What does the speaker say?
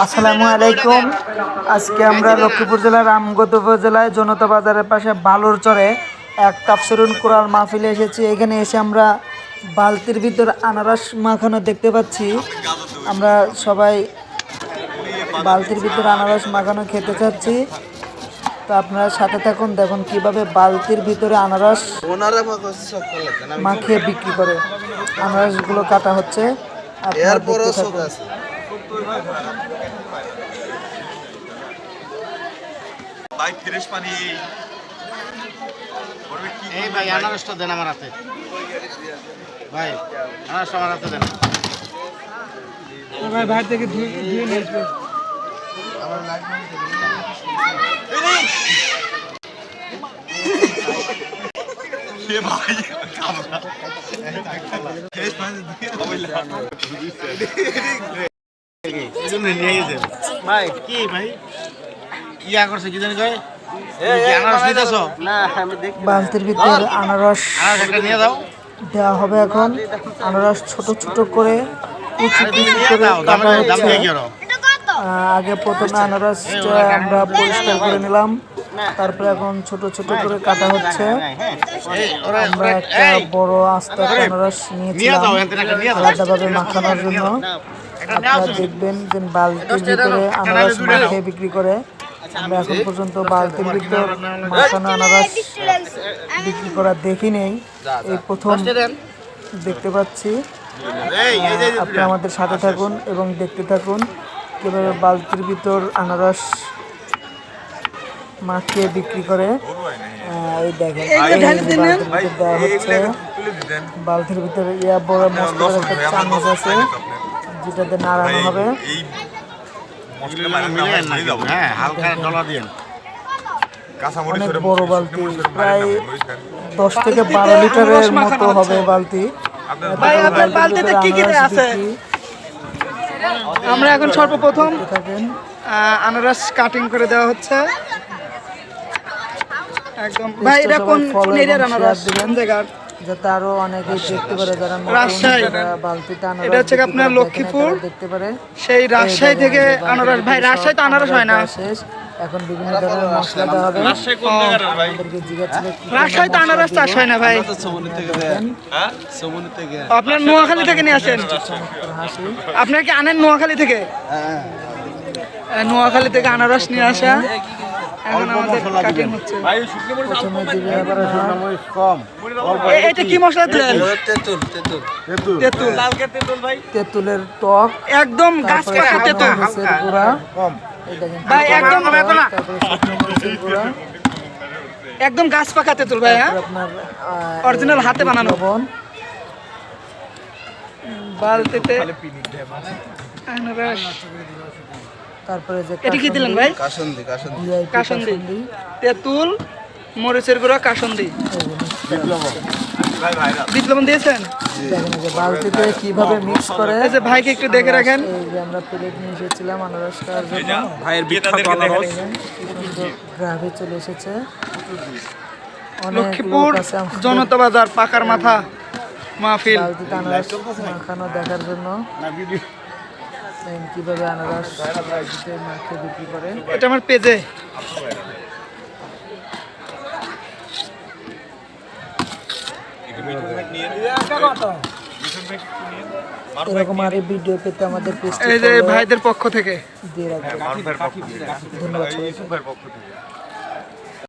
আসসালামু আলাইকুম। আজকে আমরা লক্ষ্মীপুর জেলার রামগতি উপজেলায় জনতা বাজারের পাশে বালুরচরে এক তাফসিরুল কোরআন মাহফিলে এসেছি। এখানে এসে আমরা বালতির ভিতর আনারস মাখানো দেখতে পাচ্ছি। আমরা সবাই বালতির ভিতর আনারস মাখানো খেতে চাচ্ছি। তো আপনারা সাথে থাকুন, দেখুন কিভাবে বালতির ভিতরে আনারস মাখিয়ে বিক্রি করে। আনারসগুলো কাটা হচ্ছে, আপনারা দেখতে থাকুন। ভাই ফ্রেশ পানি এই ভাই আনারসটা দেন আমার হাতে। ভাই আনারসটা আমার হাতে দেন। ভাই বাইরে থেকে ধুয়ে নিয়ে আসবে। আমার লাইট ভাই ভাই কি ভাই ইয়া করছে কি জানি কয় আনারস নিতেছ? বালতির ভিতরে আনারস একটা নিয়ে দাও। দেওয়া হবে এখন। আনারস ছোট ছোট করে কুচি কুচি করে কাটা হচ্ছে। আগে প্রথমে আনারসটা আমরা পরিষ্কার করে নিলাম, তারপরে এখন ছোট ছোট করে কাটা হচ্ছে। আমরা একটা বড় আস্তে আনারস নিয়েছিলাম আলাদাভাবে মাখানোর জন্য। আপনারা দেখবেন যে বালতির ভিতরে আনারস মাখিয়ে বিক্রি করে। আমরা এখন পর্যন্ত বালতির ভিতর মাখানো আনারস বিক্রি করা দেখি নেই, এই প্রথম দেখতে পাচ্ছি। আপনি আমাদের সাথে থাকুন এবং দেখতে থাকুন কিভাবে বালতির ভিতর আনারস মাখিয়ে বিক্রি করে। এই দেখেন দেওয়া হচ্ছে বালতির ভিতরে বড় মস্ত একটা চামচ আছে যেটাতে নাড়ানো হবে। অনেক বড় বালতি, প্রায় 10 থেকে 12 লিটারের মতো হবে বালতি। আমরা এখন সর্বপ্রথম আনারস কাটিং করে দেওয়া হচ্ছে একদম। ভাই এটা কোন এরিয়ার আনারস? কোন জায়গার? যাতে আরো অনেকে দেখতে পারে যারা রাজশাহী। বালতিতে আনারস এটা হচ্ছে আপনার লক্ষ্মীপুর দেখতে পারে। সেই রাজশাহী থেকে আনারস। ভাই রাজশাহী তো আনারস হয় না। শেষ এখন বিভিন্ন ধরনের মশলা দেওয়া হবে। রাজশাহী তো আনারস চাষ হয় না ভাই। আপনার নোয়াখালী থেকে নিয়ে আসেন? আপনার কি আনেন নোয়াখালী থেকে? নোয়াখালী থেকে আনারস নিয়ে আসা। এখন আমাদের কাটিং হচ্ছে। এটা কি মশলা দিলেন? তেঁতুল। তেঁতুলের টক, একদম গাছ পাকা তেঁতুল গুঁড়া ভাই, একদম একদম গাছ পাকা তেঁতুল ভাই। হ্যাঁ, আপনার অরিজিনাল হাতে বানানো। বালতিতে আনারস। তারপরে যে এটা কি দিলেন ভাই? কাসন্দি, তেঁতুল, মরিচের গুঁড়া, কাসন্দি, বিট লবণ দিয়েছেন। বালতিতে কিভাবে মিক্স করে এই যে ভাইকে একটু দেখে রাখেন। এই যে আমরা প্লেট নিয়ে এসেছিলাম আনারস খাওয়ার জন্য। ভাইয়ের বিখ্যাত আনারস গ্রাভে চলে এসেছে। লক্ষ্মীপুর জনতা বাজার পাকার মাথা মাহফিল। বালতিতে আনারস মাখানো দেখার জন্য কিভাবে আনারস বালতিতে মাখিয়ে বিক্রি করে। এটা আমার পেজে। এরকম আর ভিডিও পেতে আমাদের এই যে ভাইদের পক্ষ থেকে দিয়ে রাখবেন। ধন্যবাদ।